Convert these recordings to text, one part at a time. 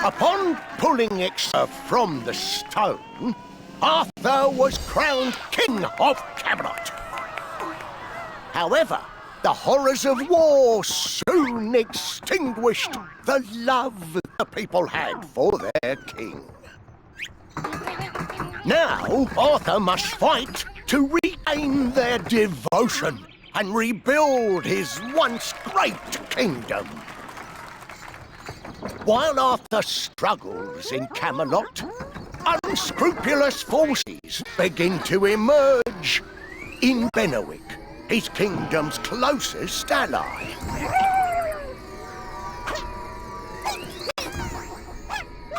Upon pulling Excalibur from the stone, Arthur was crowned King of Camelot. However, the horrors of war soon extinguished the love the people had for their king. Now, Arthur must fight to regain their devotion and rebuild his once great kingdom. While Arthur struggles in Camelot, unscrupulous forces begin to emerge in Benwick, his kingdom's closest ally.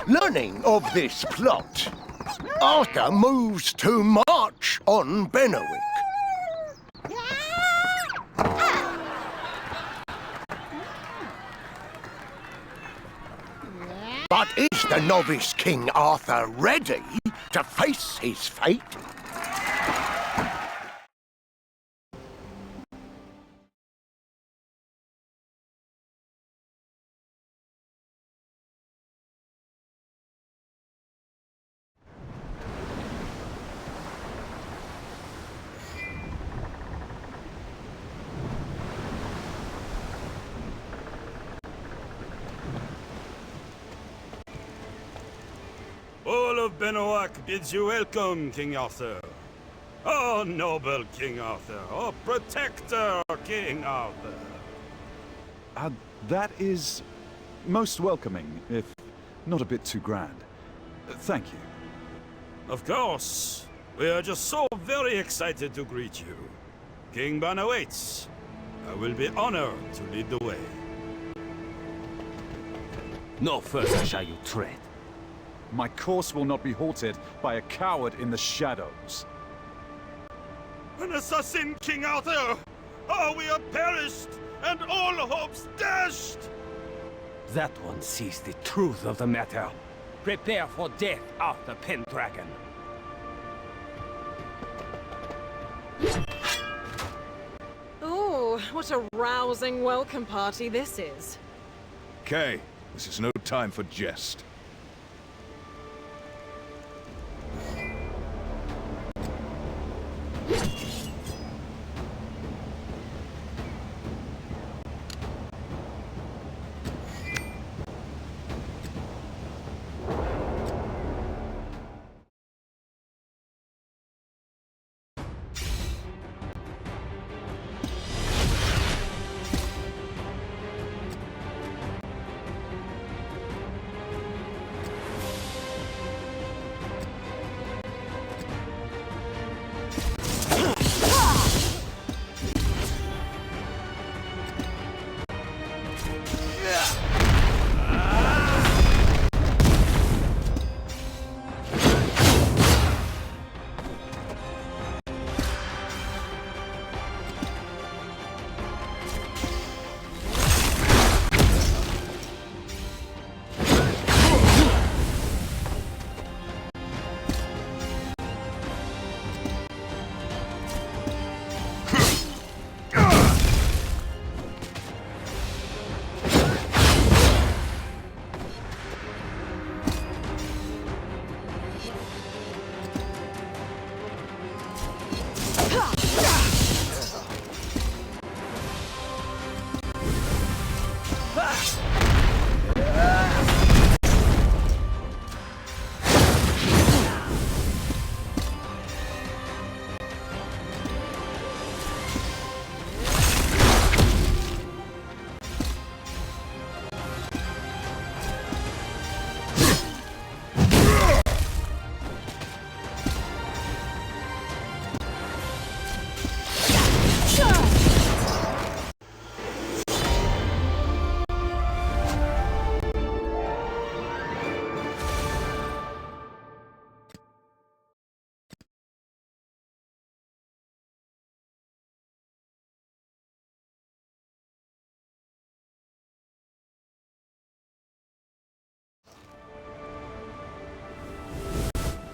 Learning of this plot, Arthur moves to march on Benwick. But is the novice King Arthur ready to face his fate? All of Benwick bids you welcome, King Arthur. Oh, noble King Arthur. Oh, protector, King Arthur. That is most welcoming, if not a bit too grand. Thank you. Of course. We are just so very excited to greet you. King Ban awaits. I will be honored to lead the way. No further shall you tread. My course will not be halted by a coward in the shadows. An assassin, King Arthur! Oh, we are perished, and all hopes dashed! That one sees the truth of the matter. Prepare for death, Arthur Pendragon. Ooh, what a rousing welcome party this is. Kay, this is no time for jest.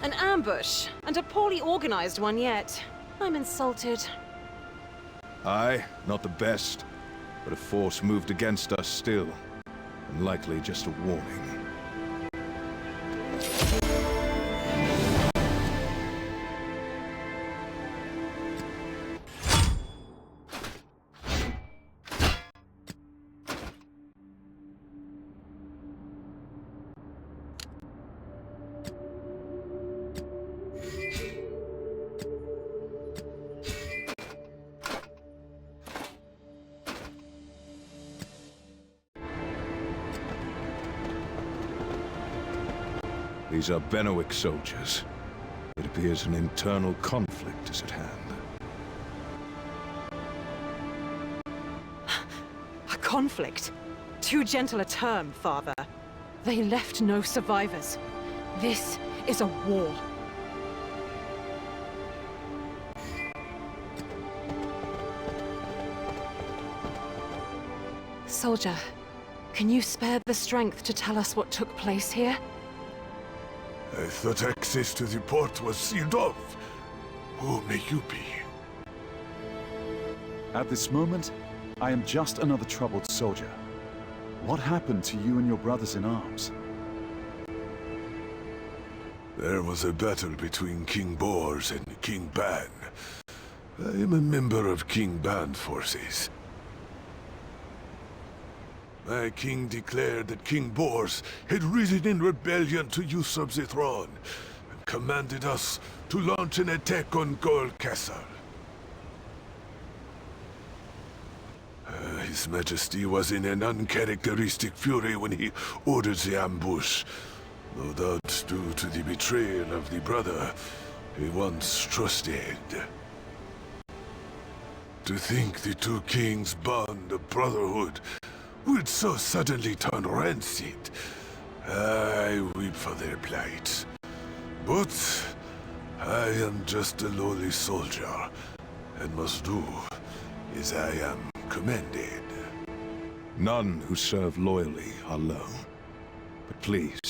An ambush, and a poorly organized one yet. I'm insulted. Aye, not the best, but a force moved against us still, and likely just a warning. These are Benowick soldiers. It appears an internal conflict is at hand. A conflict? Too gentle a term, Father. They left no survivors. This is a war. Soldier, can you spare the strength to tell us what took place here? I thought access to the port was sealed off. Who may you be? At this moment, I am just another troubled soldier. What happened to you and your brothers in arms? There was a battle between King Bors and King Ban. I am a member of King Ban's forces. My king declared that King Bors had risen in rebellion to usurp the throne, and commanded us to launch an attack on Gold Castle. His Majesty was in an uncharacteristic fury when he ordered the ambush, no doubt due to the betrayal of the brother he once trusted. To think the two kings' bond of brotherhood would so suddenly turn rancid. I weep for their plight. But I am just a lowly soldier, and must do as I am commanded. None who serve loyally are low. But please,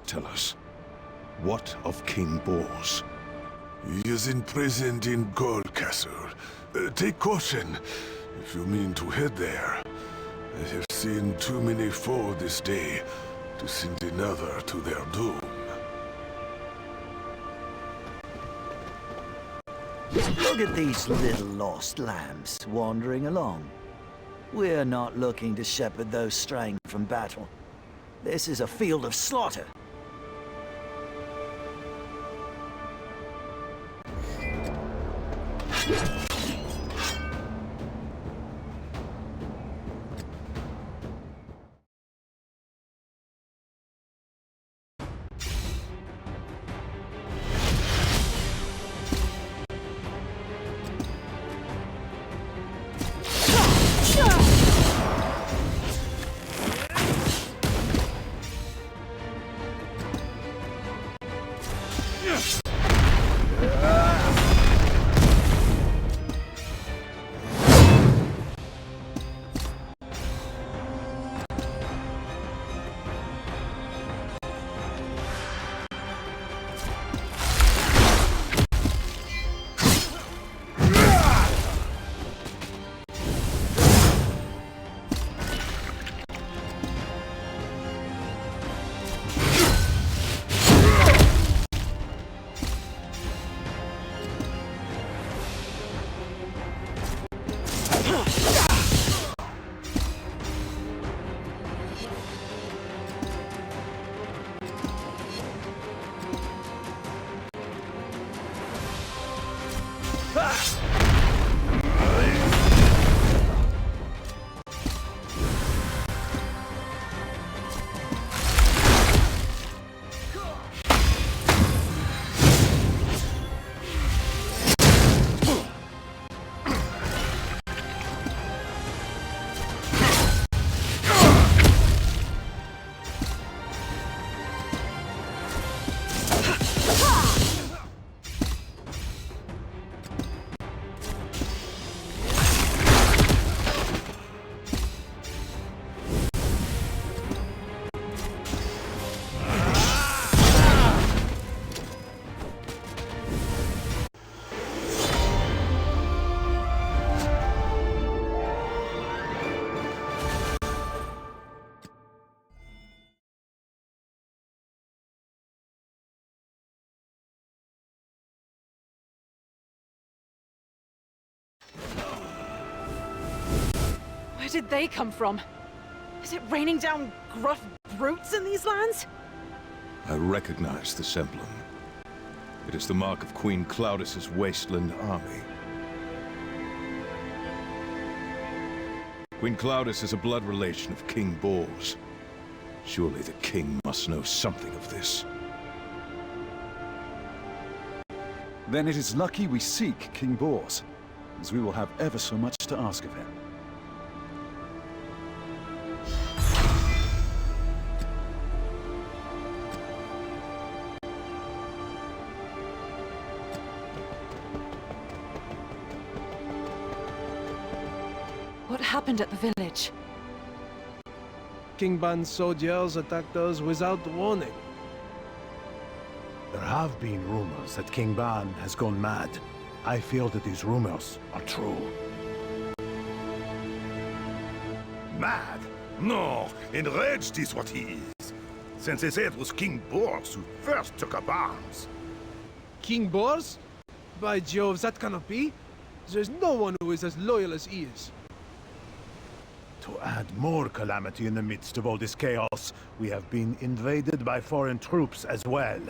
tell us, what of King Bors? He is imprisoned in Gold Castle. Take caution if you mean to head there. I have seen too many fall this day to send another to their doom. Look at these little lost lambs wandering along. We're not looking to shepherd those straying from battle. This is a field of slaughter. Where did they come from? Is it raining down gruff brutes in these lands? I recognize this emblem. It is the mark of Queen Claudis's wasteland army. Queen Claudis is a blood relation of King Bors. Surely the king must know something of this. Then it is lucky we seek King Bors, as we will have ever so much to ask of him. What happened at the village? King Ban's soldiers attacked us without warning. There have been rumors that King Ban has gone mad. I feel that these rumors are true. Mad? No, enraged is what he is. Since they say it was King Bors who first took up arms. King Bors? By Jove, that cannot be. There's no one who is as loyal as he is. To add more calamity in the midst of all this chaos, we have been invaded by foreign troops as well.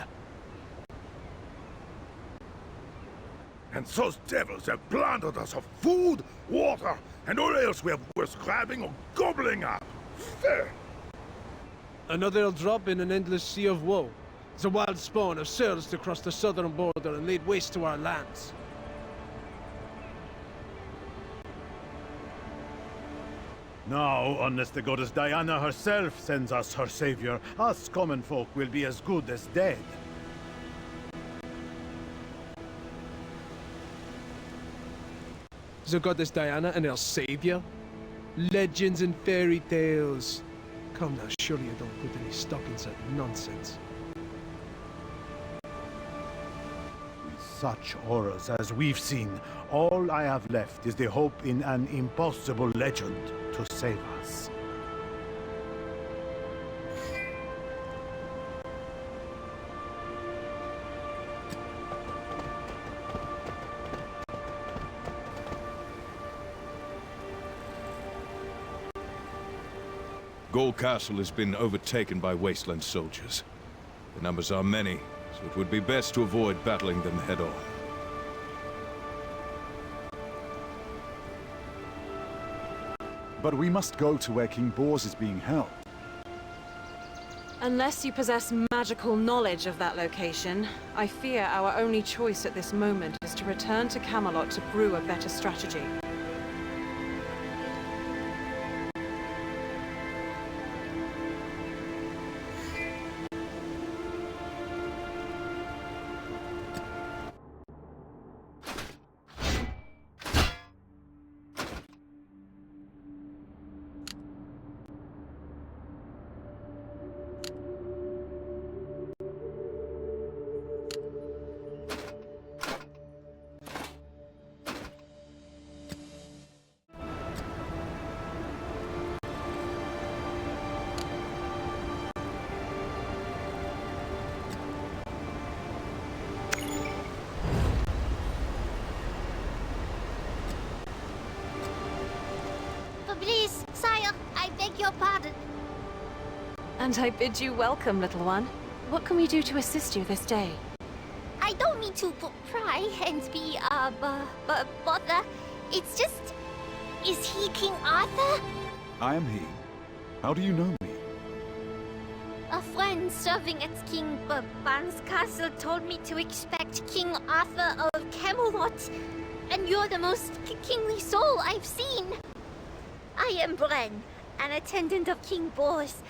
And those devils have plundered us of food, water, and all else we have worth grabbing or gobbling up. Fair. Another drop in an endless sea of woe. The wild spawn have surged across the southern border and laid waste to our lands. Now, unless the goddess Diana herself sends us her savior, us common folk will be as good as dead. The goddess Diana and her savior? Legends and fairy tales. Come now, surely you don't put any stock in that nonsense. With such horrors as we've seen, all I have left is the hope in an impossible legend to save us. Gaul Castle has been overtaken by wasteland soldiers. The numbers are many, so it would be best to avoid battling them head-on. But we must go to where King Bors is being held. Unless you possess magical knowledge of that location, I fear our only choice at this moment is to return to Camelot to brew a better strategy. Please, sire, I beg your pardon. And I bid you welcome, little one. What can we do to assist you this day? I don't mean to pry and be, bother. It's just... Is he King Arthur? I am he. How do you know me? A friend serving at King Ban's castle told me to expect King Arthur of Camelot. And you're the most kingly soul I've seen. I am Bren, an attendant of King Bors,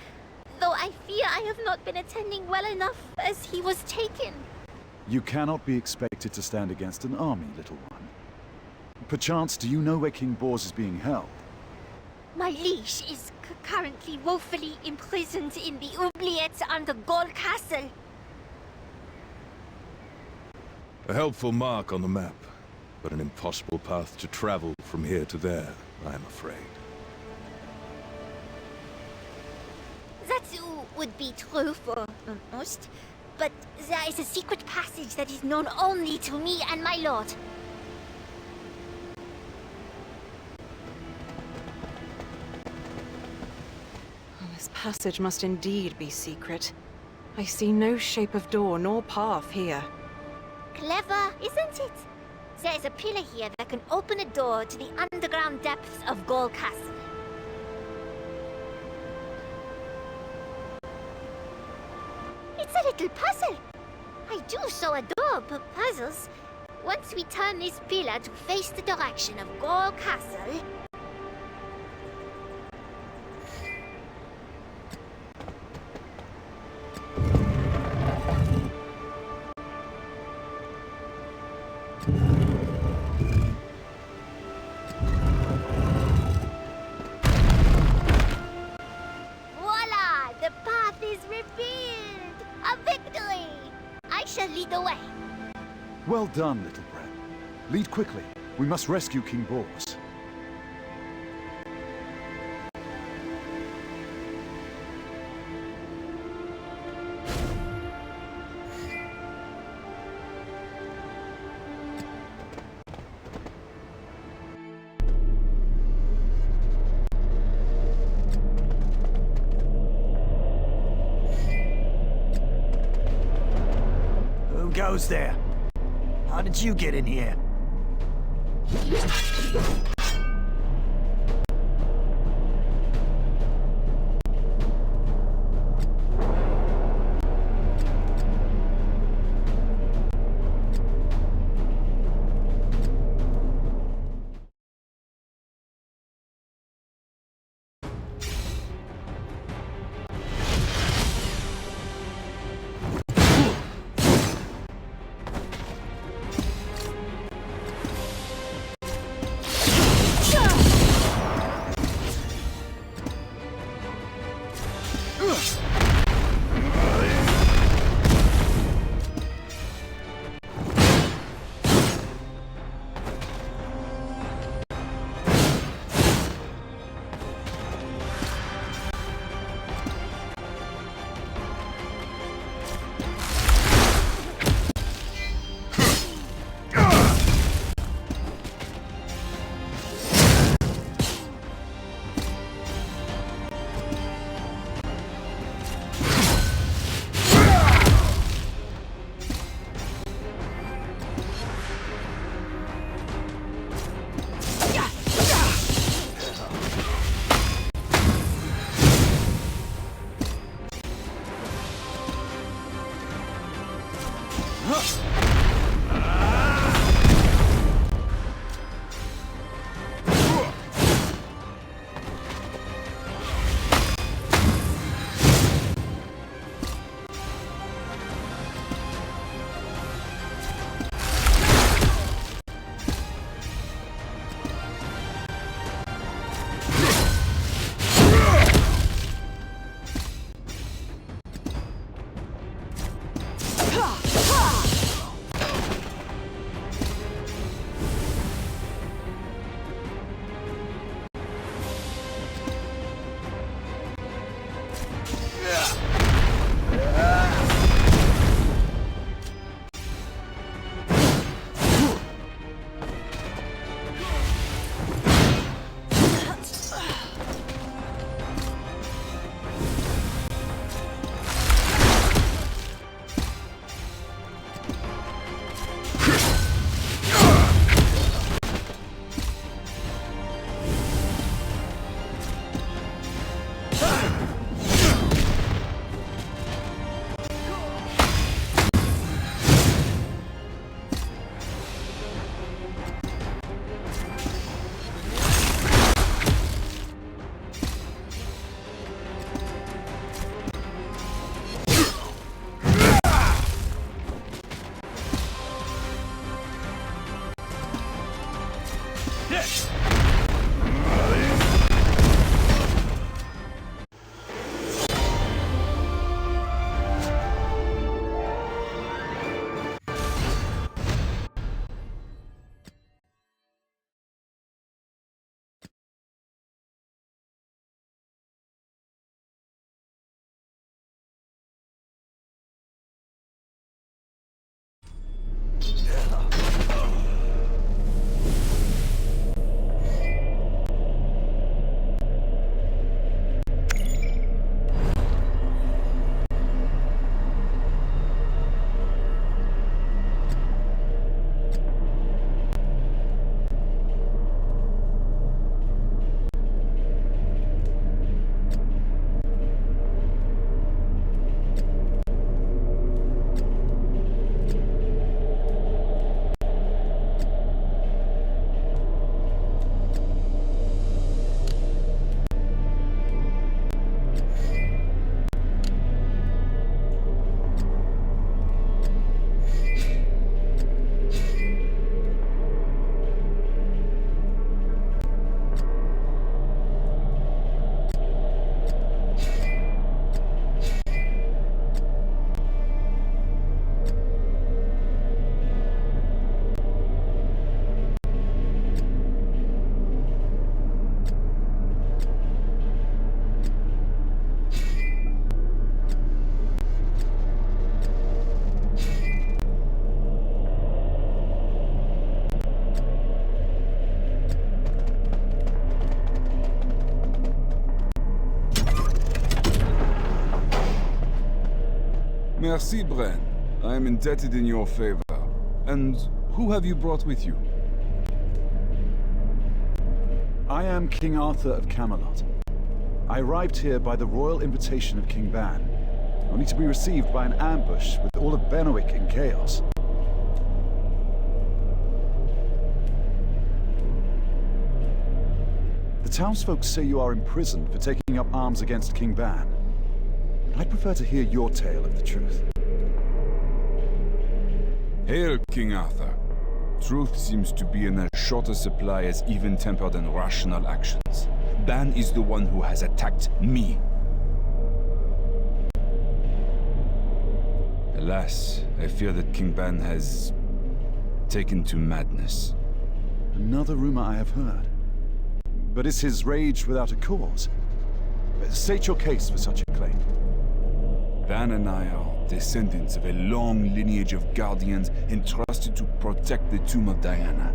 though I fear I have not been attending well enough as he was taken. You cannot be expected to stand against an army, little one. Perchance, do you know where King Bors is being held? My liege is currently woefully imprisoned in the oubliettes under Gaul Castle. A helpful mark on the map, but an impossible path to travel from here to there, I am afraid. That would be true for most, but there is a secret passage that is known only to me and my lord. This passage must indeed be secret. I see no shape of door nor path here. Clever, isn't it? There is a pillar here that can open a door to the underground depths of Gaul Castle. It's a little puzzle. I do so adore puzzles. Once we turn this pillar to face the direction of Gore Castle... Voila! The path is revealed! A victory! I shall lead the way. Well done, little Bret. Lead quickly. We must rescue King Bors. Who goes there? How did you get in here? Merci, Bren. I am indebted in your favor. And who have you brought with you? I am King Arthur of Camelot. I arrived here by the royal invitation of King Ban, only to be received by an ambush with all of Benwick in chaos. The townsfolk say you are imprisoned for taking up arms against King Ban. I'd prefer to hear your tale of the truth. Hail, King Arthur. Truth seems to be in as short a supply as even-tempered and rational actions. Ban is the one who has attacked me. Alas, I fear that King Ban has taken to madness. Another rumor I have heard. But is his rage without a cause? State your case for such a claim. Ban and I are descendants of a long lineage of guardians entrusted to protect the tomb of Diana.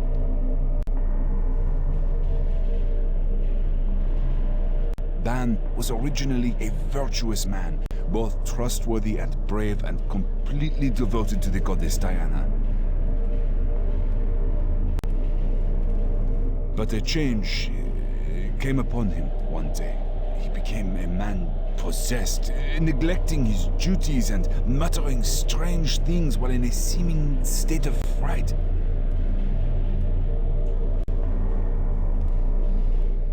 Ban was originally a virtuous man, both trustworthy and brave and completely devoted to the goddess Diana. But a change came upon him one day. He became a man possessed, neglecting his duties and muttering strange things while in a seeming state of fright.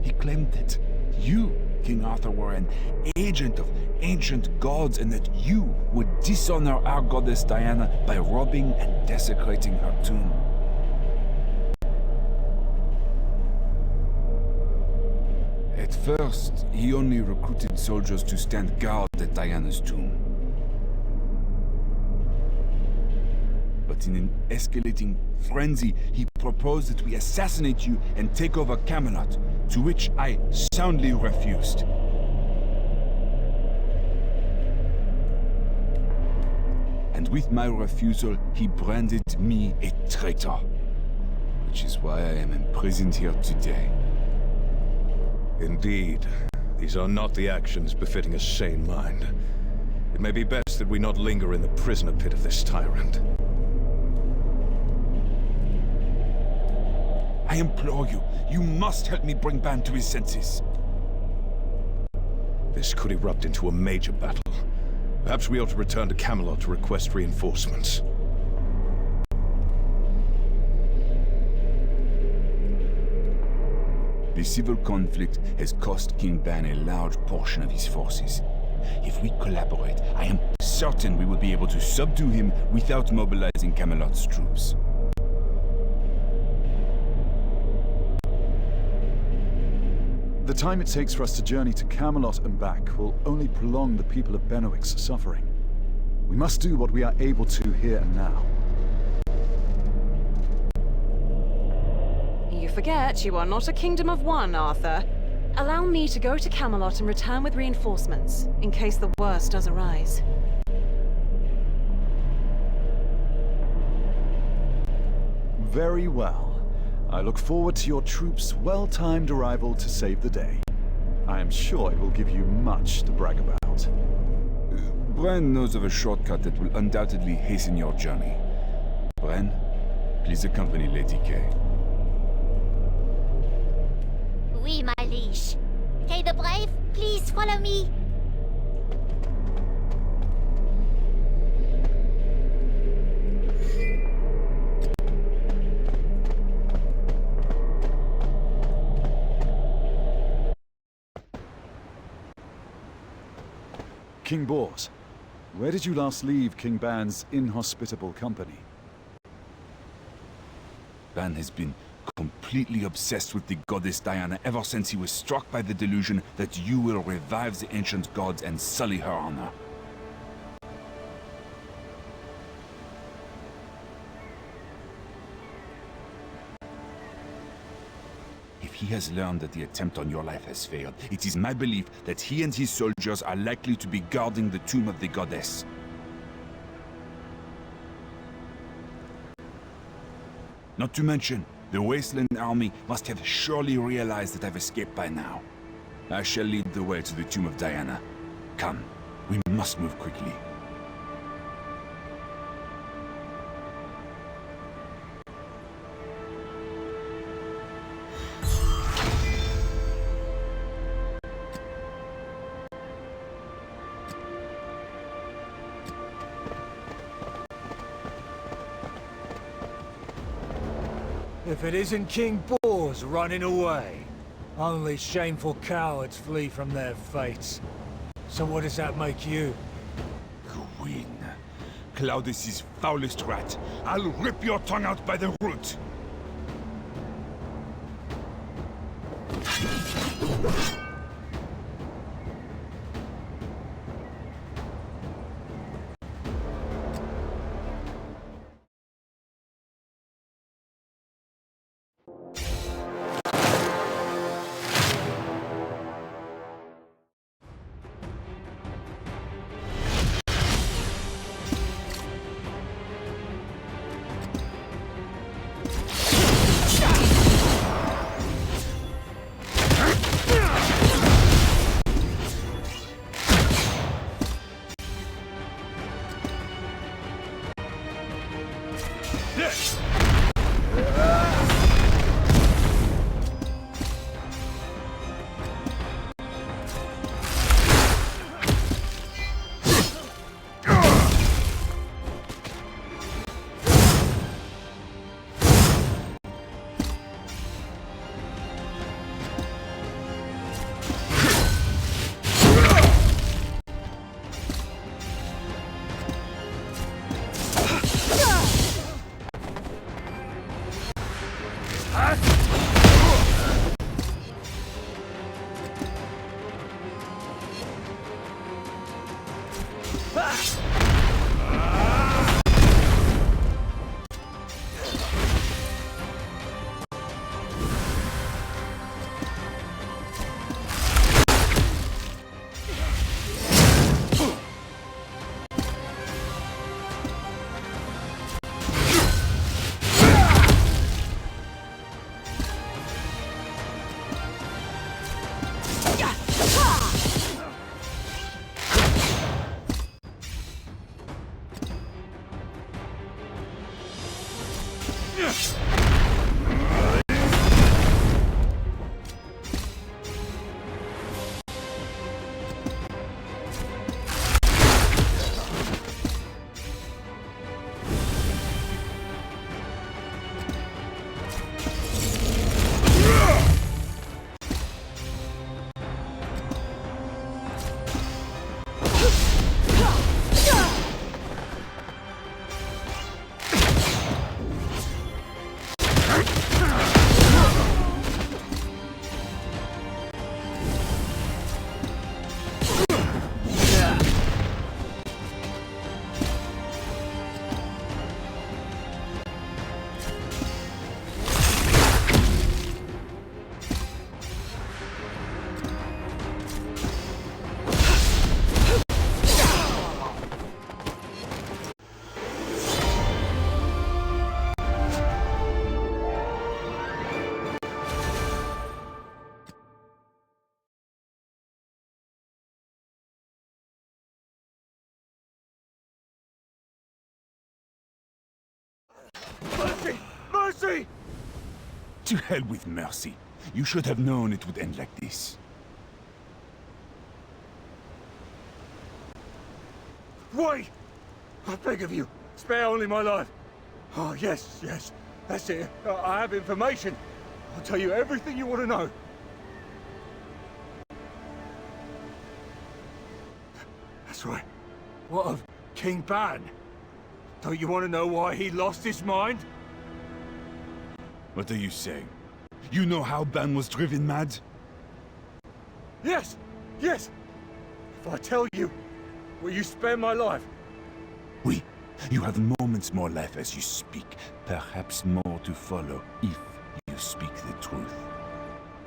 He claimed that you, King Arthur, were an agent of ancient gods and that you would dishonor our goddess Diana by robbing and desecrating her tomb. At first, he only recruited soldiers to stand guard at Diana's tomb. But in an escalating frenzy, he proposed that we assassinate you and take over Camelot, to which I soundly refused. And with my refusal, he branded me a traitor, which is why I am imprisoned here today. Indeed. These are not the actions befitting a sane mind. It may be best that we not linger in the prisoner pit of this tyrant. I implore you, you must help me bring Ban to his senses. This could erupt into a major battle. Perhaps we ought to return to Camelot to request reinforcements. The civil conflict has cost King Ban a large portion of his forces. If we collaborate, I am certain we will be able to subdue him without mobilizing Camelot's troops. The time it takes for us to journey to Camelot and back will only prolong the people of Benwick's suffering. We must do what we are able to here and now. You forget you are not a kingdom of one, Arthur. Allow me to go to Camelot and return with reinforcements, in case the worst does arise. Very well. I look forward to your troops' well-timed arrival to save the day. I am sure it will give you much to brag about. Bren knows of a shortcut that will undoubtedly hasten your journey. Bren, please accompany Lady Kay. Oui, my liege. Kay the Brave, please follow me. King Bors, where did you last leave King Ban's inhospitable company? Ban has been completely obsessed with the goddess Diana ever since he was struck by the delusion that you will revive the ancient gods and sully her honor. If he has learned that the attempt on your life has failed, it is my belief that he and his soldiers are likely to be guarding the tomb of the goddess. Not to mention, the Wasteland army must have surely realized that I've escaped by now. I shall lead the way to the tomb of Diana. Come, we must move quickly. If it isn't King Bors running away, only shameful cowards flee from their fates. So what does that make you? Queen. Claudus's foulest rat. I'll rip your tongue out by the root. Mercy! Mercy! To hell with mercy. You should have known it would end like this. Wait! I beg of you, spare only my life. Oh, yes, yes, that's it. I have information. I'll tell you everything you want to know. That's right. What of King Ban? Don't you want to know why he lost his mind? What are you saying? You know how Ban was driven mad? Yes! Yes! If I tell you, will you spare my life? Oui. You have moments more life as you speak. Perhaps more to follow, if you speak the truth.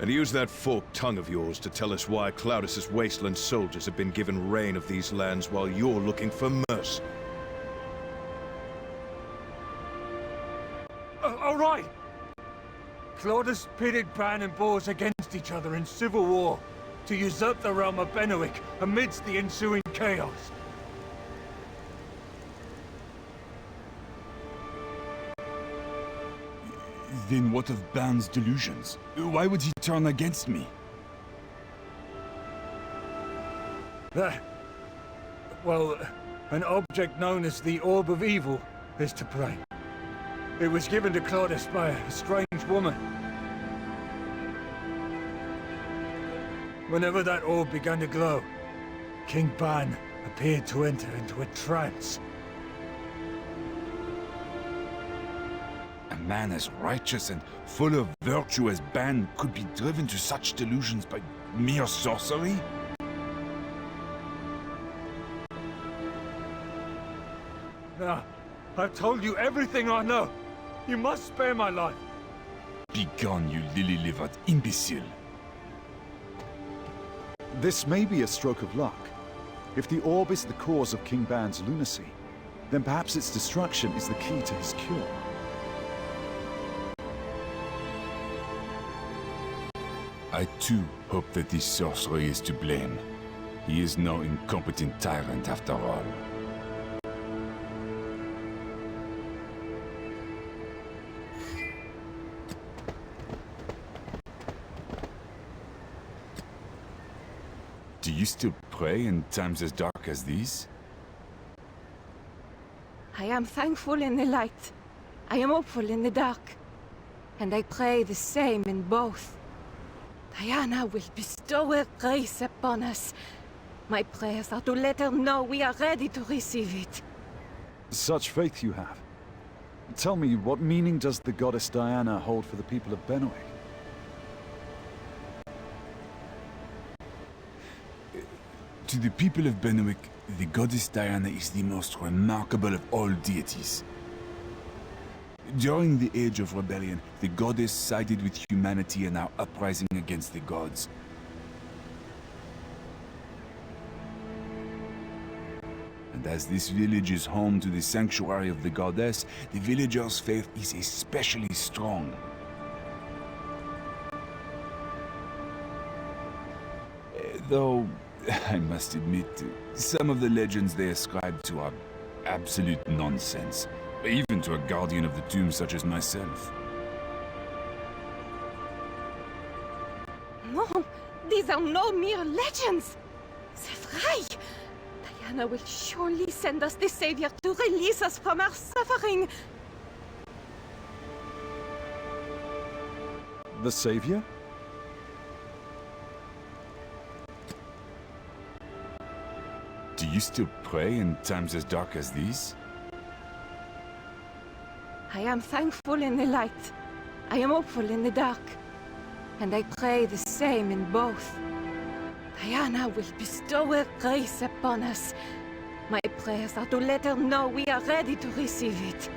And use that forked tongue of yours to tell us why Claudus's wasteland soldiers have been given reign of these lands while you're looking for mercy. All right! Claudus pitted Ban and Bors against each other in civil war to usurp the realm of Benwick amidst the ensuing chaos. Then what of Ban's delusions? Why would he turn against me? Well, an object known as the Orb of Evil is to blame. It was given to Claudius by a strange woman. Whenever that orb began to glow, King Ban appeared to enter into a trance. A man as righteous and full of virtue as Ban could be driven to such delusions by mere sorcery? Now, I've told you everything I know. You must spare my life. Begone, you lily-livered imbecile. This may be a stroke of luck. If the orb is the cause of King Ban's lunacy, then perhaps its destruction is the key to his cure. I too hope that this sorcery is to blame. He is no incompetent tyrant after all. Do you still pray in times as dark as these? I am thankful in the light. I am hopeful in the dark. And I pray the same in both. Diana will bestow her grace upon us. My prayers are to let her know we are ready to receive it. Such faith you have. Tell me, what meaning does the goddess Diana hold for the people of Benowick? To the people of Benowick, the goddess Diana is the most remarkable of all deities. During the Age of Rebellion, the goddess sided with humanity in our uprising against the gods. And as this village is home to the sanctuary of the goddess, the villagers' faith is especially strong. Though, I must admit, some of the legends they ascribe to are absolute nonsense, even to a guardian of the tomb such as myself. No, these are no mere legends. C'est vrai. Diana will surely send us the Savior to release us from our suffering. The Savior? Do you still pray in times as dark as these? I am thankful in the light. I am hopeful in the dark. And I pray the same in both. Diana will bestow her grace upon us. My prayers are to let her know we are ready to receive it.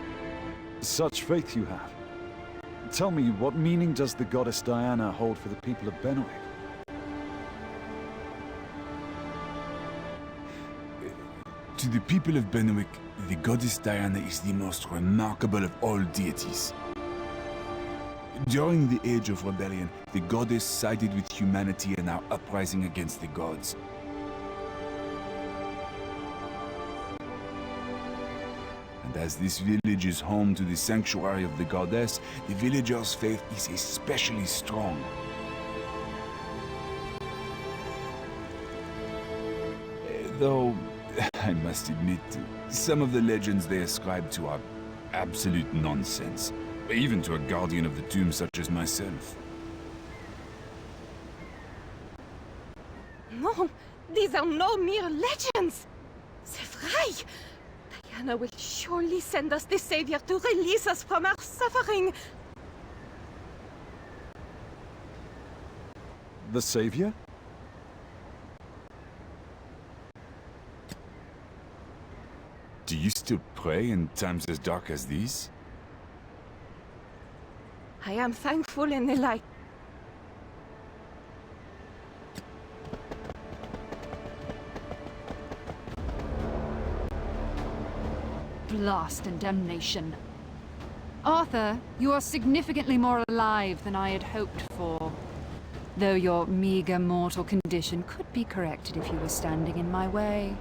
Such faith you have. Tell me, what meaning does the goddess Diana hold for the people of Benowick? To the people of Benowick, the goddess Diana is the most remarkable of all deities. During the Age of Rebellion, the goddess sided with humanity in our uprising against the gods. And as this village is home to the sanctuary of the goddess, the villagers' faith is especially strong. Though, I must admit, some of the legends they ascribe to are absolute nonsense, even to a guardian of the tomb such as myself. No, these are no mere legends. C'est vrai. Diana will surely send us the Savior to release us from our suffering. The Savior? Do you still pray in times as dark as these? I am thankful in the light. Blast and damnation. Arthur, you are significantly more alive than I had hoped for. Though your meager mortal condition could be corrected if you were standing in my way.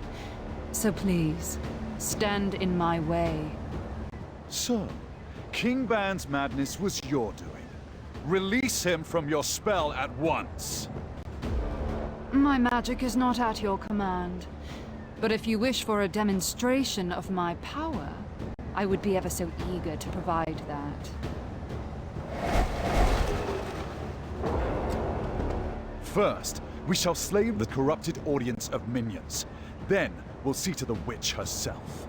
So please, stand in my way. So, King Ban's madness was your doing. Release him from your spell at once. My magic is not at your command. But if you wish for a demonstration of my power, I would be ever so eager to provide that. First, we shall slay the corrupted audience of minions. Then, we'll see to the witch herself.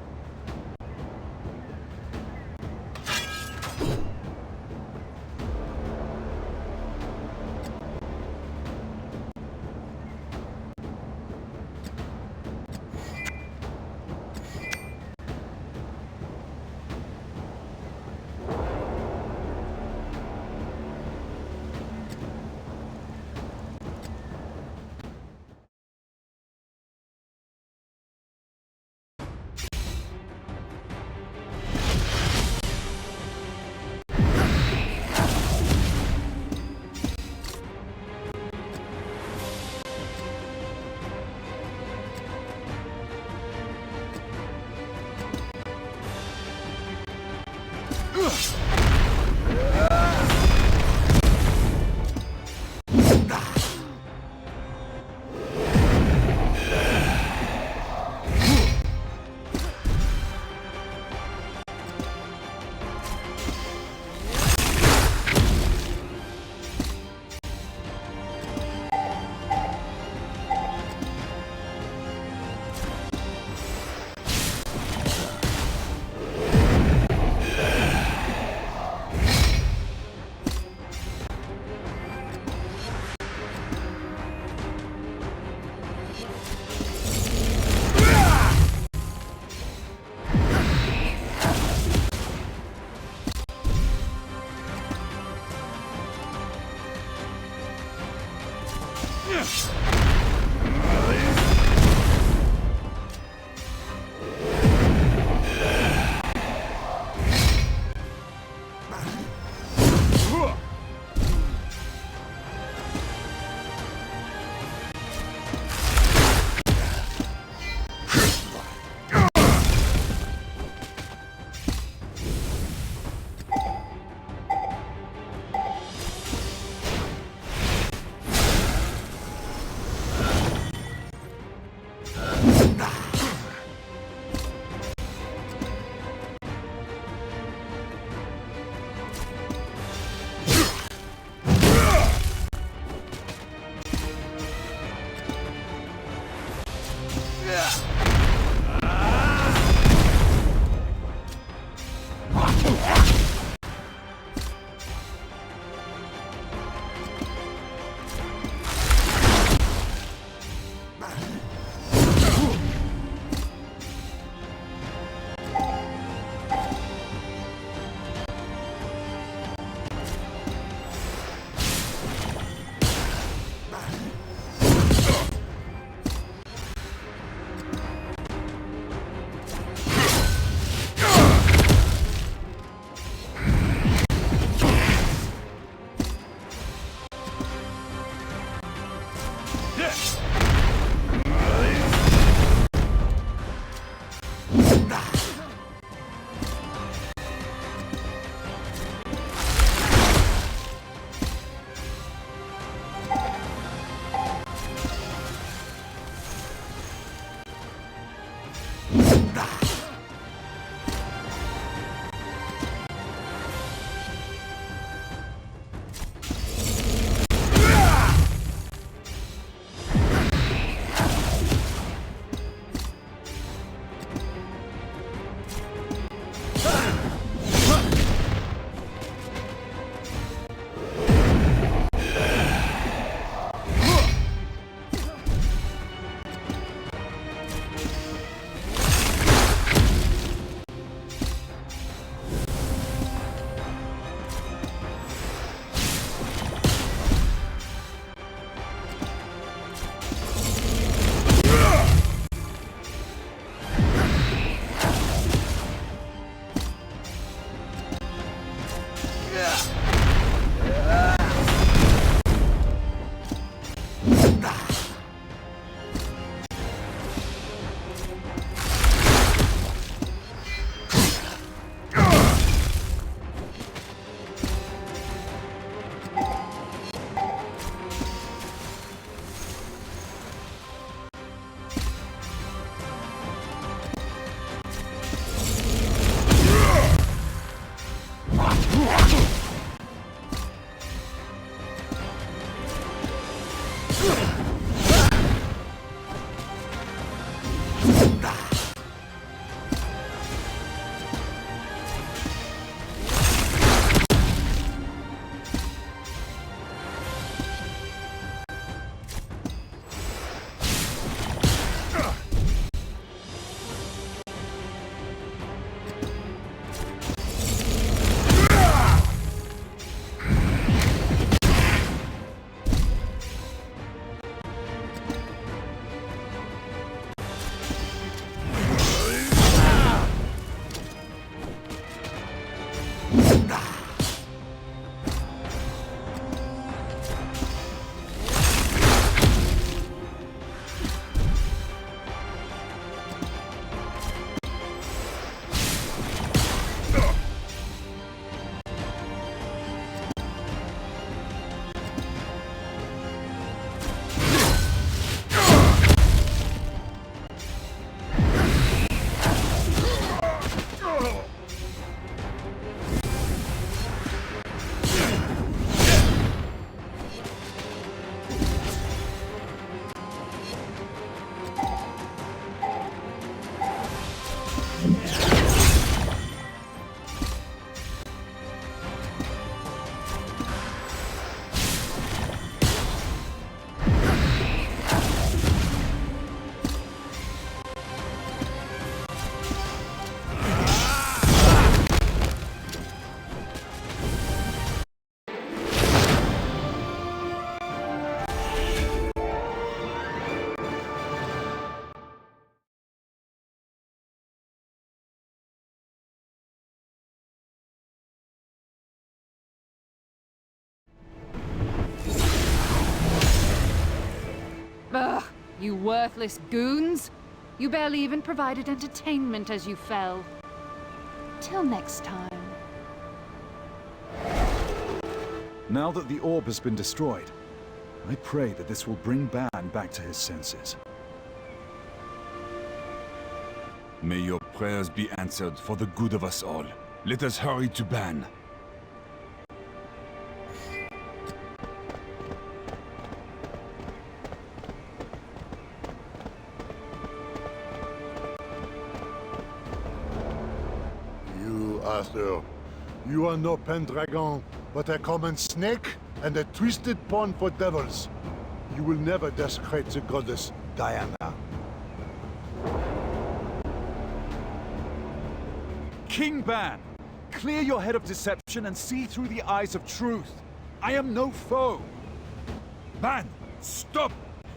Ugh, you worthless goons! You barely even provided entertainment as you fell. Till next time. Now that the orb has been destroyed, I pray that this will bring Ban back to his senses. May your prayers be answered for the good of us all. Let us hurry to Ban. Arthur, you are no Pendragon, but a common snake and a twisted pawn for devils. You will never desecrate the goddess Diana. King Ban, clear your head of deception and see through the eyes of truth. I am no foe. Ban, stop!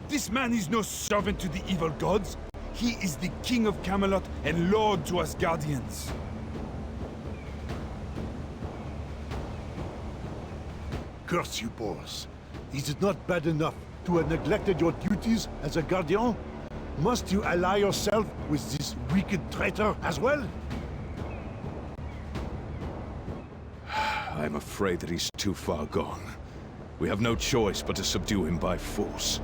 This man is no servant to the evil gods. He is the king of Camelot and lord to us guardians. Curse you, boys. Is it not bad enough to have neglected your duties as a guardian? Must you ally yourself with this wicked traitor as well? I'm afraid that he's too far gone. We have no choice but to subdue him by force.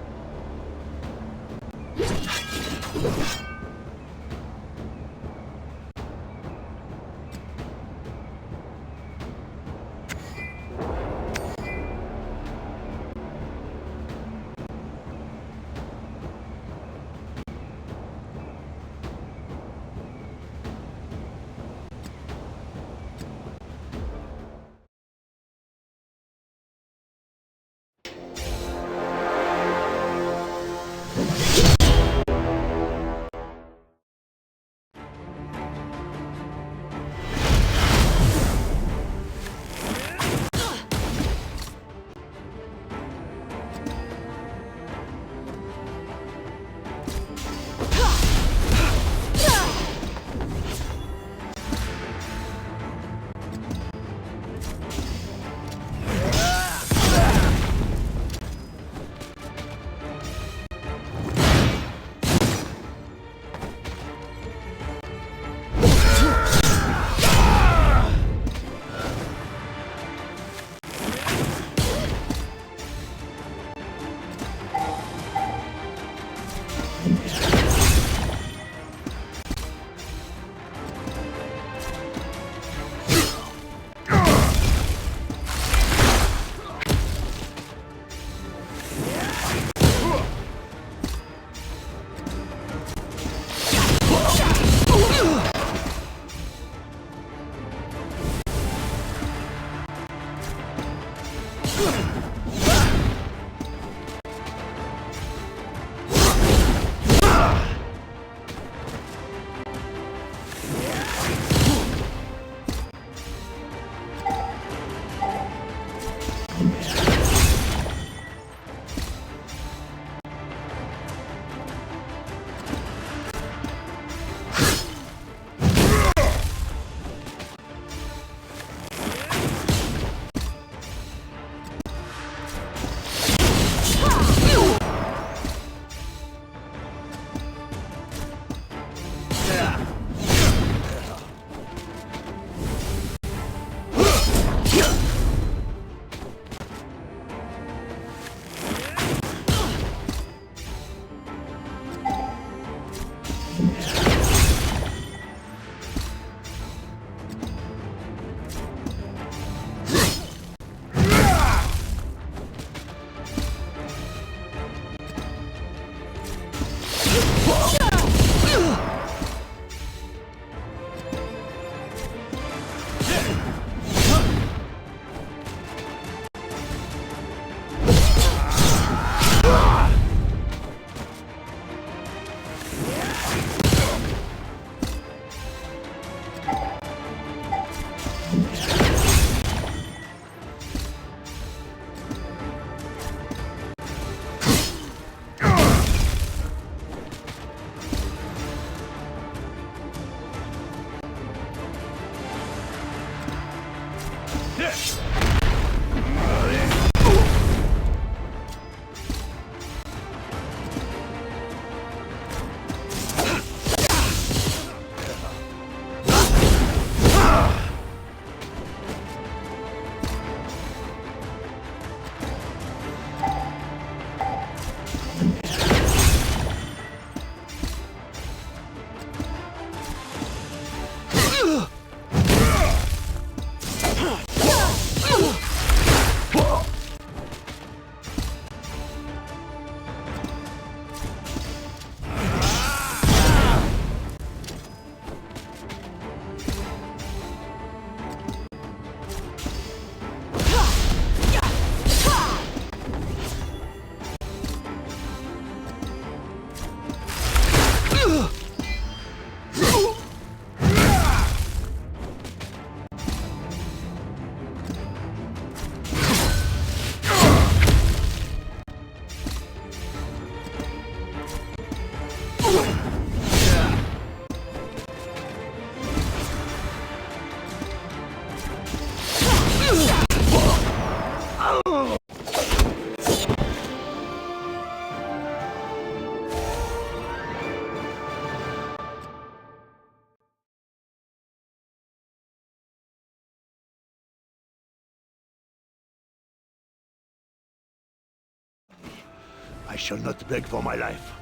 I shall not beg for my life.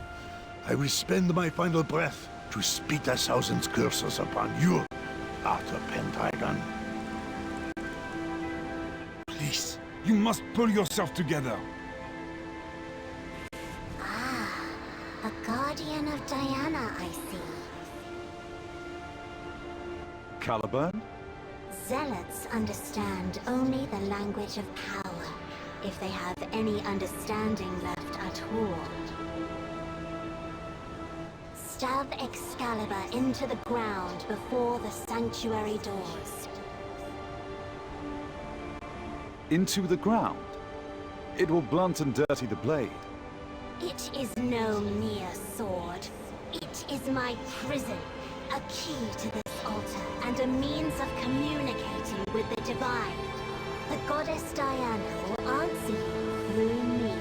I will spend my final breath to spit 1,000 curses upon you, Arthur Pendragon. Please, you must pull yourself together. Ah, a guardian of Diana, I see. Caliburn? Zealots understand only the language of power, if they have any understanding left at all. Stab Excalibur into the ground before the sanctuary doors. Into the ground? It will blunt and dirty the blade. It is no mere sword. It is my prison, a key to this altar, and a means of communicating with the divine. The goddess Diana will answer you through me.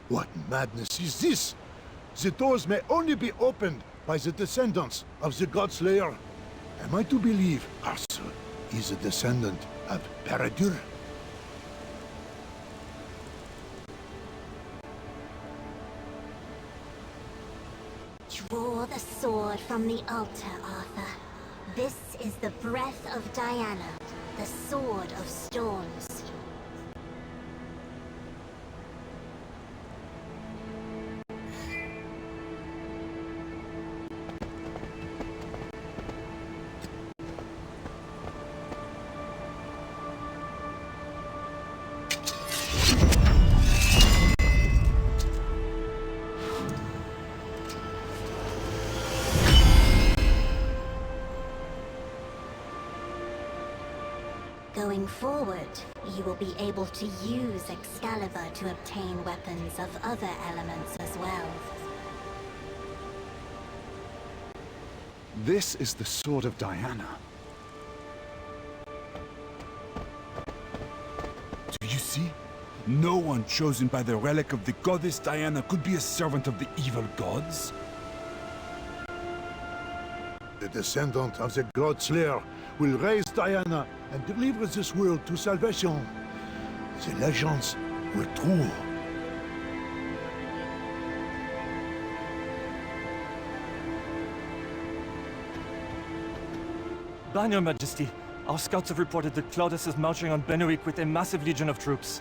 What madness is this? the doors may only be opened by the descendants of the God Slayer. Am I to believe Arthur is a descendant of Paradur? Draw the sword from the altar, Arthur. This is the breath of Diana, the sword of storms. Going forward, you will be able to use Excalibur to obtain weapons of other elements as well. This is the sword of Diana. Do you see? No one chosen by the relic of the goddess Diana could be a servant of the evil gods. The descendant of the God Slayer will raise Diana and deliver this world to salvation. The legends were true. Ban, Your Majesty. Our scouts have reported that Claudius is marching on Benowick with a massive legion of troops.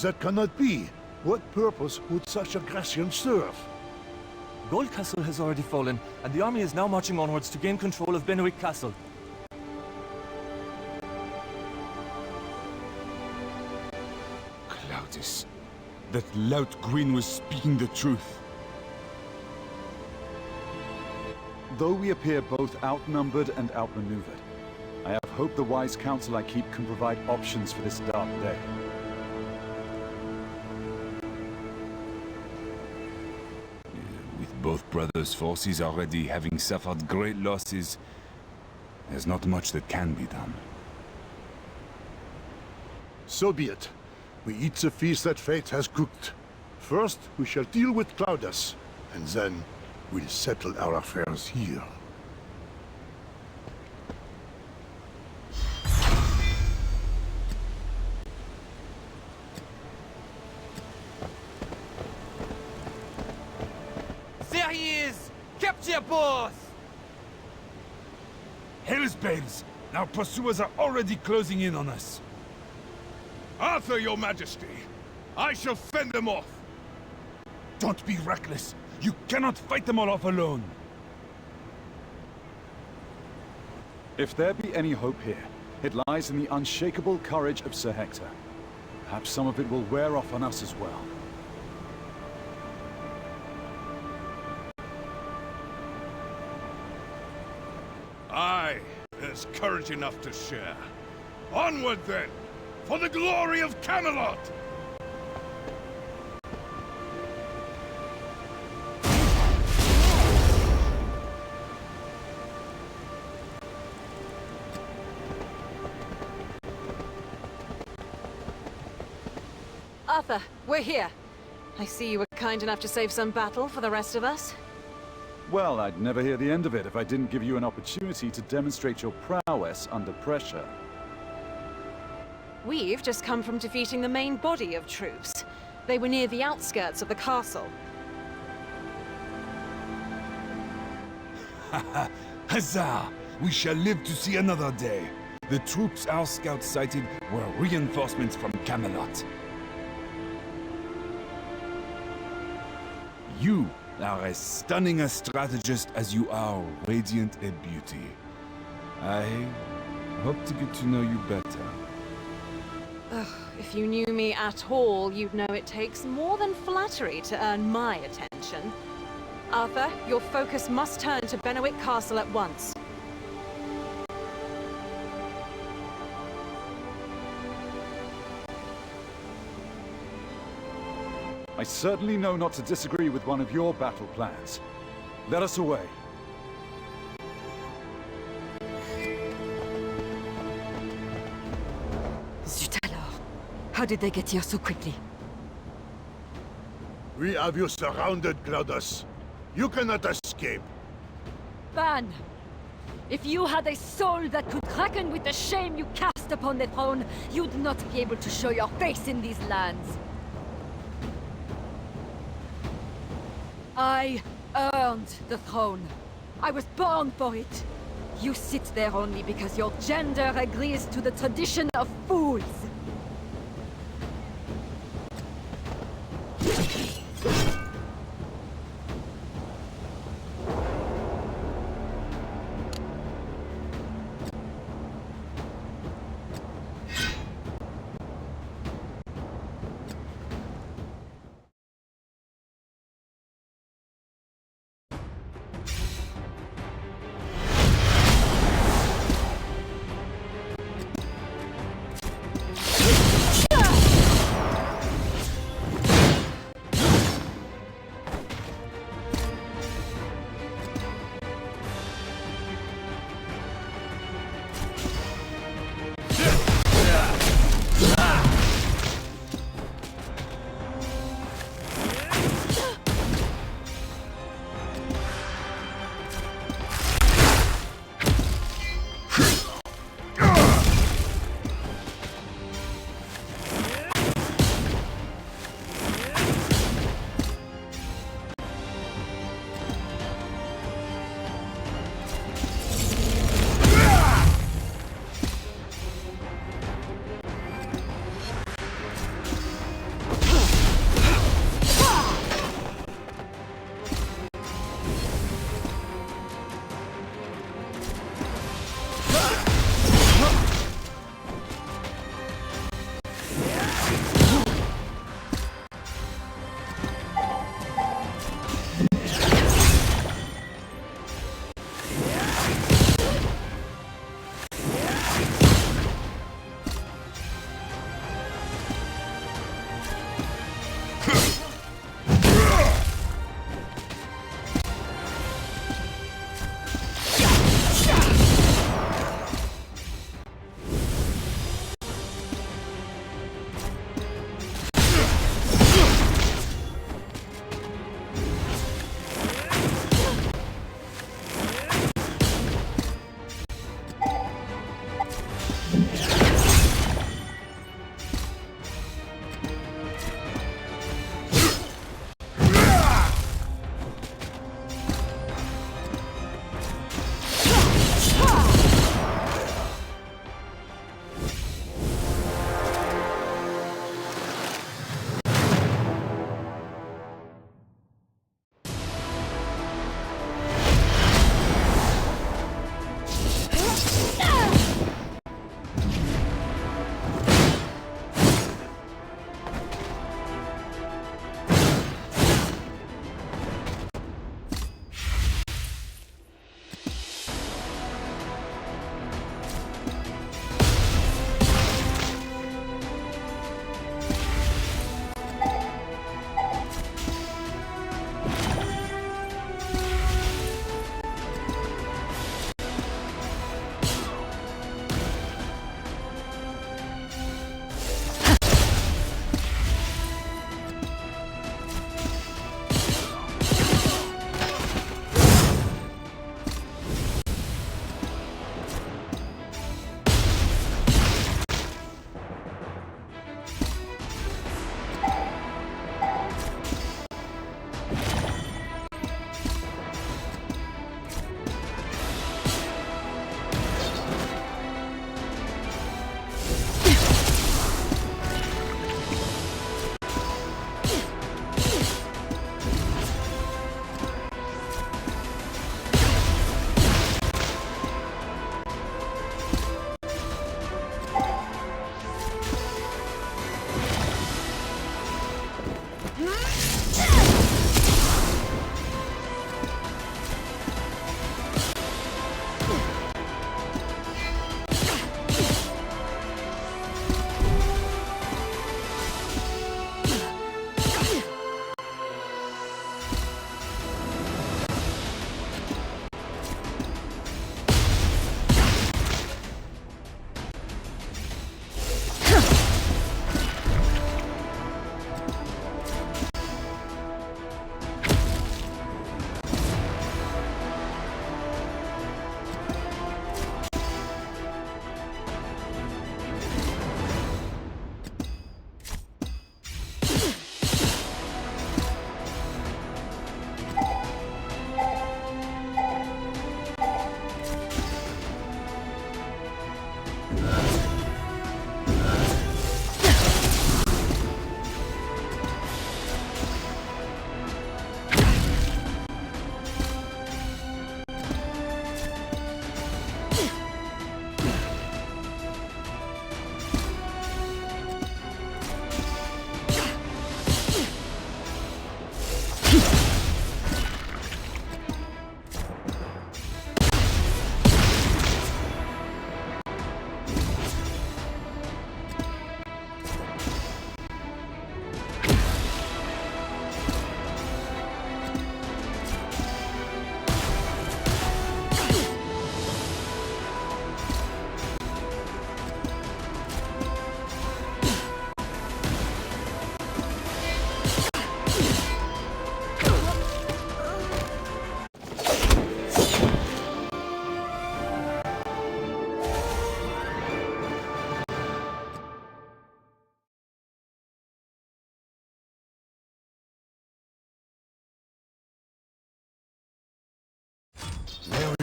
That cannot be. What purpose would such aggression serve? Gold Castle has already fallen, and the army is now marching onwards to gain control of Benowick Castle. Claudius, that lout Gwyn was speaking the truth. Though we appear both outnumbered and outmaneuvered, I have hope the wise counsel I keep can provide options for this dark day. Both brothers' forces already having suffered great losses, there's not much that can be done. So be it. We eat the feast that fate has cooked. First, we shall deal with Claudius, and then we'll settle our affairs here. There he is! Capture both! Hell's bells! Our pursuers are already closing in on us. Arthur, your majesty! I shall fend them off! Don't be reckless! You cannot fight them all off alone! If there be any hope here, it lies in the unshakable courage of Sir Hector. Perhaps some of it will wear off on us as well. Aye, there's courage enough to share. Onward then, for the glory of Camelot! Arthur, we're here. I see you were kind enough to save some battle for the rest of us. Well, I'd never hear the end of it if I didn't give you an opportunity to demonstrate your prowess under pressure. We've just come from defeating the main body of troops. They were near the outskirts of the castle. Huzzah! We shall live to see another day. The troops our scouts sighted were reinforcements from Camelot. You are as stunning a strategist as you are radiant a beauty. I hope to get to know you better. Ugh, if you knew me at all, you'd know it takes more than flattery to earn my attention. Arthur, your focus must turn to Benowick Castle at once. I certainly know not to disagree with one of your battle plans. Let us away. How did they get here so quickly? We have you surrounded, Claudius. You cannot escape. Ban! If you had a soul that could reckon with the shame you cast upon the throne, you'd not be able to show your face in these lands. I earned the throne. I was born for it. You sit there only because your gender agrees to the tradition of fools.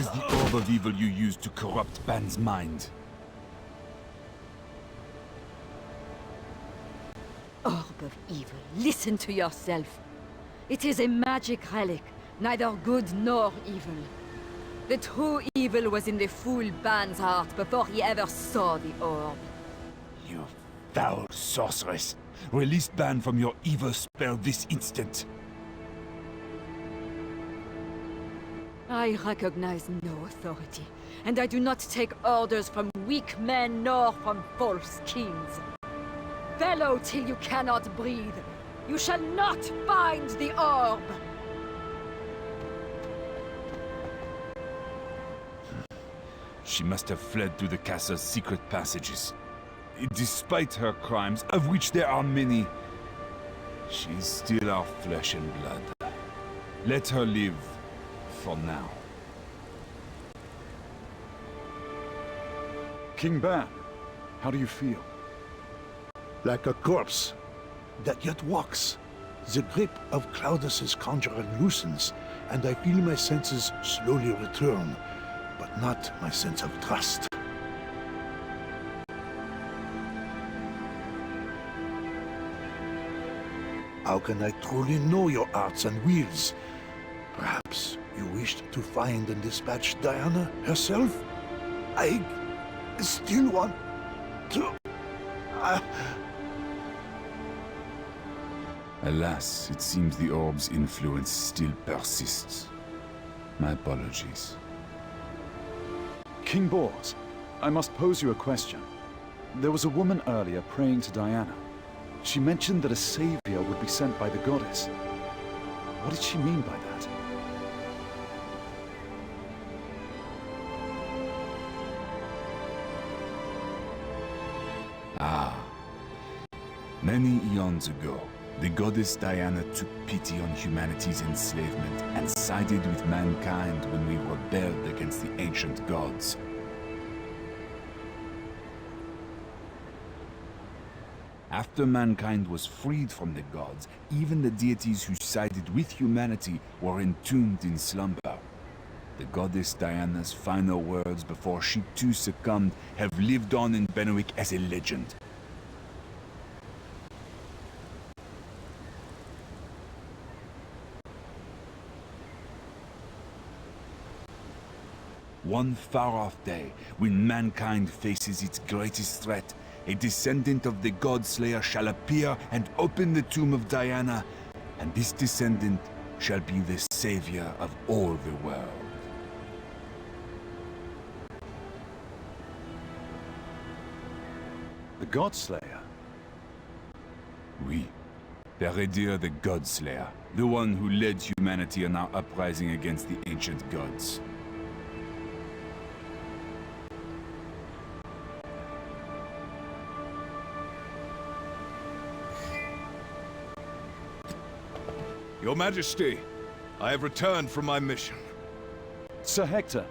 is the orb of evil you used to corrupt Ban's mind? Orb of evil, listen to yourself. It is a magic relic, neither good nor evil. The true evil was in the fool Ban's heart before he ever saw the orb. You foul sorceress! Release Ban from your evil spell this instant! I recognize no authority, and I do not take orders from weak men nor from false kings. Bellow till you cannot breathe. You shall not find the orb! She must have fled through the castle's secret passages. Despite her crimes, of which there are many, she's still our flesh and blood. Let her live, for now. King Ban, how do you feel? Like a corpse that yet walks. The grip of Claudus's conjurer loosens, and I feel my senses slowly return, but not my sense of trust. How can I truly know your arts and wills? Perhaps you wished to find and dispatch Diana herself? I still want to... Alas, it seems the orb's influence still persists. My apologies. King Bors, I must pose you a question. There was a woman earlier praying to Diana. She mentioned that a savior would be sent by the goddess. What did she mean by that? Ah. Many eons ago, the goddess Diana took pity on humanity's enslavement and sided with mankind when we rebelled against the ancient gods. After mankind was freed from the gods, even the deities who sided with humanity were entombed in slumber. The goddess Diana's final words before she too succumbed have lived on in Benwick as a legend. One far-off day, when mankind faces its greatest threat, a descendant of the God-Slayer shall appear and open the tomb of Diana, and this descendant shall be the savior of all the world. The God-Slayer? Oui. Peredir the God-Slayer, the one who led humanity in our uprising against the ancient gods. Your Majesty, I have returned from my mission. Sir Hector,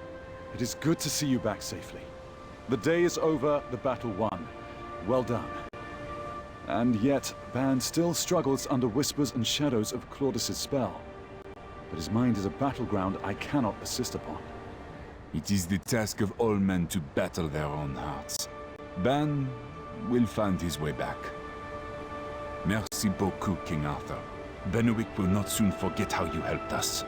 it is good to see you back safely. The day is over, the battle won. Well done. And yet, Ban still struggles under whispers and shadows of Claudus's spell. But his mind is a battleground I cannot assist upon. It is the task of all men to battle their own hearts. Ban will find his way back. Merci beaucoup, King Arthur. Benwick will not soon forget how you helped us.